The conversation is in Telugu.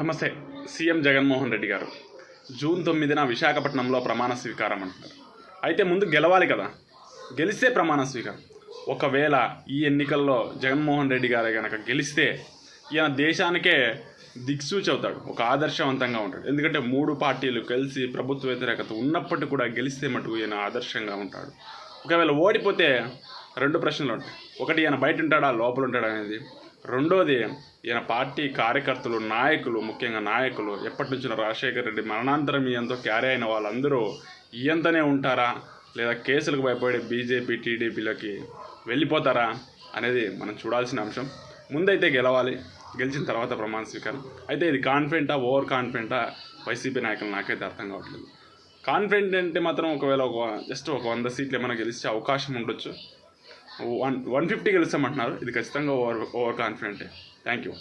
నమస్తే. సీఎం జగన్మోహన్ రెడ్డి గారు జూన్ 9న విశాఖపట్నంలో ప్రమాణ స్వీకారం అంటున్నారు. అయితే ముందు గెలవాలి కదా, గెలిస్తే ప్రమాణ స్వీకారం. ఒకవేళ ఈ ఎన్నికల్లో జగన్మోహన్ రెడ్డి గారే కనుక గెలిస్తే ఈయన దేశానికే దిక్సూచి అవుతాడు, ఒక ఆదర్శవంతంగా ఉంటాడు. ఎందుకంటే 3 పార్టీలు కలిసి ప్రభుత్వ వ్యతిరేకత ఉన్నప్పటికీ కూడా గెలిస్తే మటుకు ఈయన ఆదర్శంగా ఉంటాడు. ఒకవేళ ఓడిపోతే 2 ప్రశ్నలు ఉంటాయి. ఒకటి, ఈయన బయట ఉంటాడా లోపల ఉంటాడా అనేది. రెండోది, ఈయన పార్టీ కార్యకర్తలు, నాయకులు, ముఖ్యంగా నాయకులు, ఎప్పటి నుంచో రాజశేఖర రెడ్డి మరణాంతరం ఈయంతో క్యారీ అయిన వాళ్ళందరూ ఈయంతనే ఉంటారా, లేదా కేసులకు భయపడి బీజేపీ టీడీపీలోకి వెళ్ళిపోతారా అనేది మనం చూడాల్సిన అంశం. ముందైతే గెలవాలి, గెలిచిన తర్వాత ప్రమాణ స్వీకారం. అయితే ఇది కాన్ఫిడెంటా, ఓవర్ కాన్ఫిడెంటా వైసీపీ నాయకులు నాకైతే అర్థం కావట్లేదు. కాన్ఫిడెంట్ అంటే మాత్రం ఒకవేళ జస్ట్ ఒక 100 సీట్లు ఏమైనా గెలిచే అవకాశం ఉండొచ్చు. 150 గెలుస్తామంటున్నారు. ఇది ఖచ్చితంగా ఓవర్ కాన్ఫిడెంటే. Thank you.